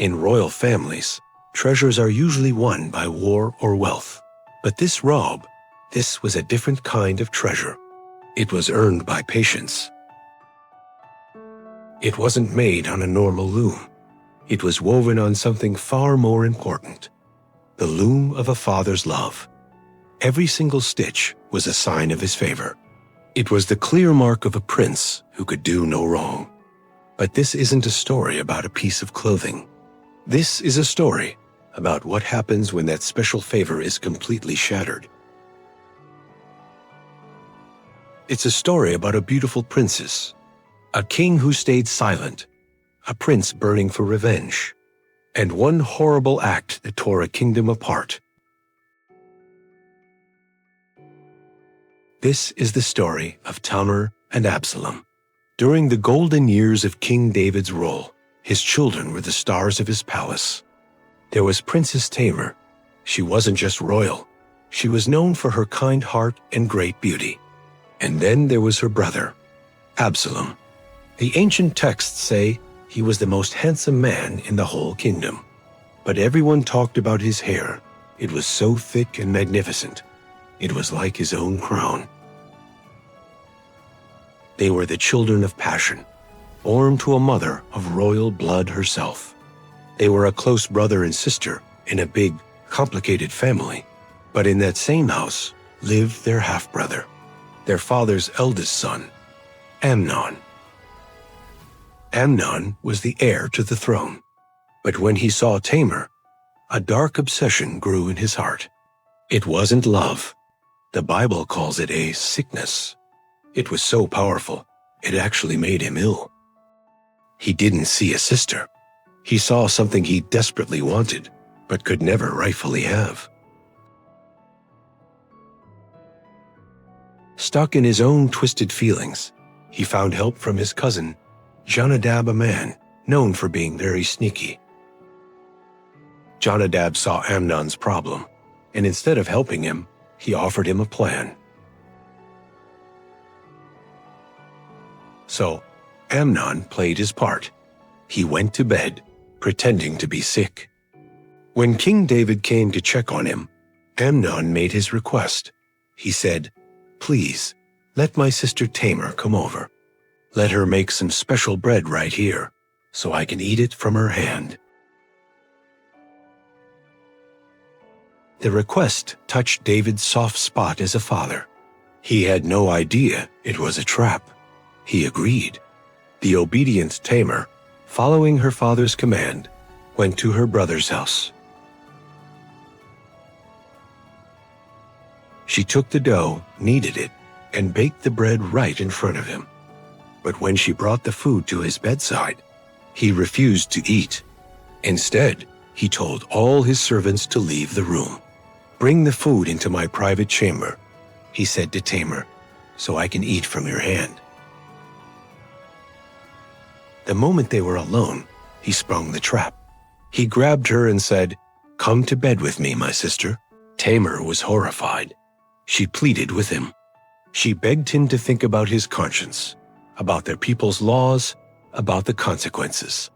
In royal families, treasures are usually won by war or wealth. But this robe, this was a different kind of treasure. It was earned by patience. It wasn't made on a normal loom. It was woven on something far more important, the loom of a father's love. Every single stitch was a sign of his favor. It was the clear mark of a prince who could do no wrong. But this isn't a story about a piece of clothing. This is a story about what happens when that special favor is completely shattered. It's a story about a beautiful princess, a king who stayed silent, a prince burning for revenge, and one horrible act that tore a kingdom apart. This is the story of Tamar and Absalom. During the golden years of King David's rule, his children were the stars of his palace. There was Princess Tamar. She wasn't just royal. She was known for her kind heart and great beauty. And then there was her brother, Absalom. The ancient texts say he was the most handsome man in the whole kingdom. But everyone talked about his hair. It was so thick and magnificent. It was like his own crown. They were the children of passion, born to a mother of royal blood herself. They were a close brother and sister in a big, complicated family. But in that same house lived their half-brother, their father's eldest son, Amnon. Amnon was the heir to the throne. But when he saw Tamar, a dark obsession grew in his heart. It wasn't love. The Bible calls it a sickness. It was so powerful, it actually made him ill. He didn't see a sister. He saw something he desperately wanted, but could never rightfully have. Stuck in his own twisted feelings, he found help from his cousin, Jonadab, a man known for being very sneaky. Jonadab saw Amnon's problem, and instead of helping him, he offered him a plan. So, Amnon played his part. He went to bed, pretending to be sick. When King David came to check on him, Amnon made his request. He said, "Please, let my sister Tamar come over. Let her make some special bread right here, so I can eat it from her hand." The request touched David's soft spot as a father. He had no idea it was a trap. He agreed. The obedient Tamar, following her father's command, went to her brother's house. She took the dough, kneaded it, and baked the bread right in front of him. But when she brought the food to his bedside, he refused to eat. Instead, he told all his servants to leave the room. "Bring the food into my private chamber," he said to Tamar, "so I can eat from your hand." The moment they were alone, he sprung the trap. He grabbed her and said, "Come to bed with me, my sister." Tamar was horrified. She pleaded with him. She begged him to think about his conscience, about their people's laws, about the consequences.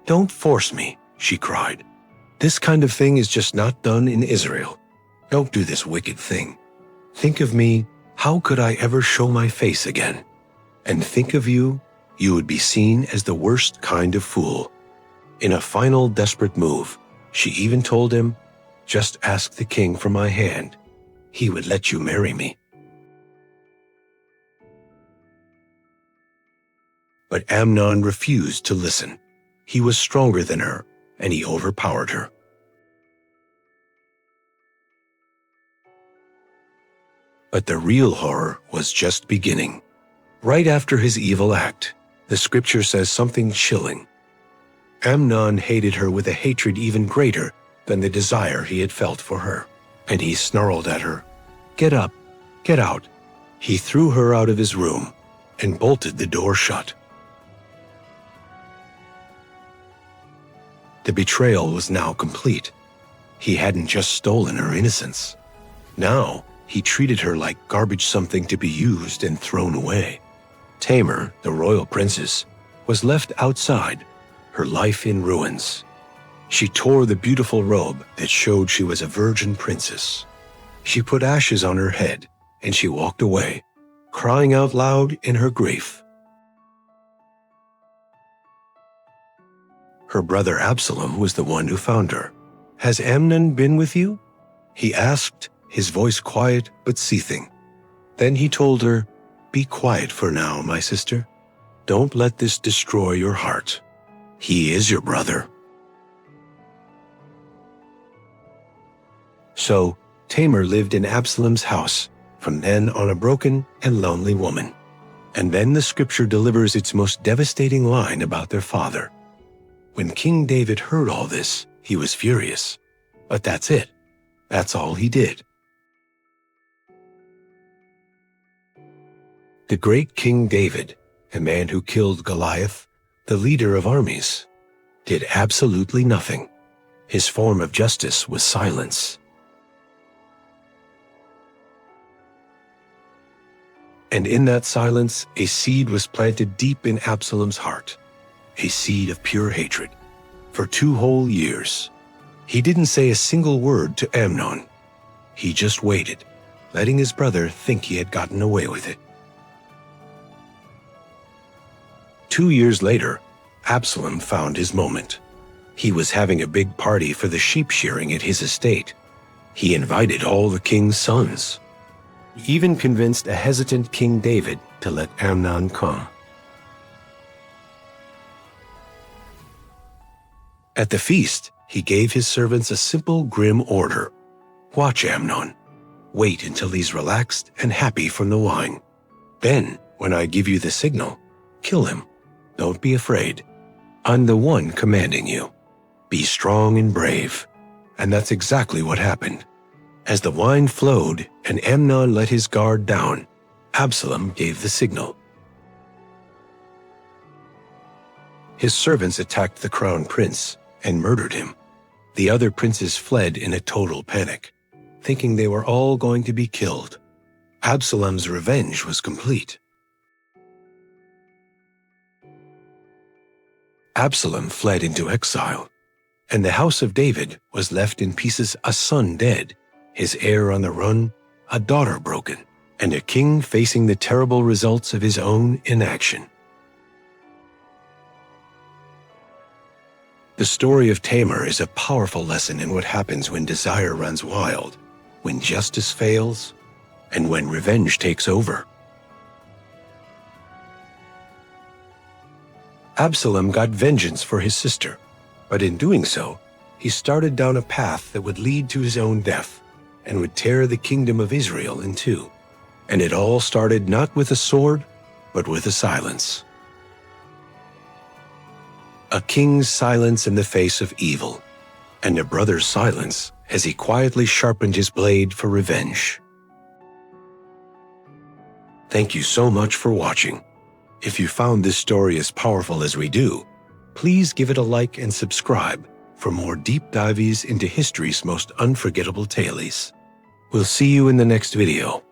"Don't force me," she cried. "This kind of thing is just not done in Israel. Don't do this wicked thing. Think of me, how could I ever show my face again? And think of you, you would be seen as the worst kind of fool." In a final desperate move, she even told him, "Just ask the king for my hand. He would let you marry me." But Amnon refused to listen. He was stronger than her, and he overpowered her. But the real horror was just beginning. Right after his evil act, the scripture says something chilling. Amnon hated her with a hatred even greater than the desire he had felt for her, and he snarled at her, "Get up, get out." He threw her out of his room and bolted the door shut. The betrayal was now complete. He hadn't just stolen her innocence. Now, he treated her like garbage, something to be used and thrown away. Tamar, the royal princess, was left outside, her life in ruins. She tore the beautiful robe that showed she was a virgin princess. She put ashes on her head, and she walked away, crying out loud in her grief. Her brother Absalom was the one who found her. "Has Amnon been with you?" he asked, his voice quiet but seething. Then he told her, "Be quiet for now, my sister. Don't let this destroy your heart. He is your brother." So Tamar lived in Absalom's house, from then on a broken and lonely woman. And then the scripture delivers its most devastating line about their father. When King David heard all this, he was furious. But that's it. That's all he did. The great King David, a man who killed Goliath, the leader of armies, did absolutely nothing. His form of justice was silence. And in that silence, a seed was planted deep in Absalom's heart, a seed of pure hatred. For 2 whole years, he didn't say a single word to Amnon. He just waited, letting his brother think he had gotten away with it. 2 years later, Absalom found his moment. He was having a big party for the sheep shearing at his estate. He invited all the king's sons. He even convinced a hesitant King David to let Amnon come. At the feast, he gave his servants a simple, grim order. "Watch Amnon. Wait until he's relaxed and happy from the wine. Then, when I give you the signal, kill him. Don't be afraid. I'm the one commanding you. Be strong and brave." And that's exactly what happened. As the wine flowed and Amnon let his guard down, Absalom gave the signal. His servants attacked the crown prince and murdered him. The other princes fled in a total panic, thinking they were all going to be killed. Absalom's revenge was complete. Absalom fled into exile, and the house of David was left in pieces, a son dead, his heir on the run, a daughter broken, and a king facing the terrible results of his own inaction. The story of Tamar is a powerful lesson in what happens when desire runs wild, when justice fails, and when revenge takes over. Absalom got vengeance for his sister, but in doing so, he started down a path that would lead to his own death and would tear the kingdom of Israel in two. And it all started not with a sword, but with a silence. A king's silence in the face of evil, and a brother's silence as he quietly sharpened his blade for revenge. Thank you so much for watching. If you found this story as powerful as we do, please give it a like and subscribe for more deep dives into history's most unforgettable tales. We'll see you in the next video.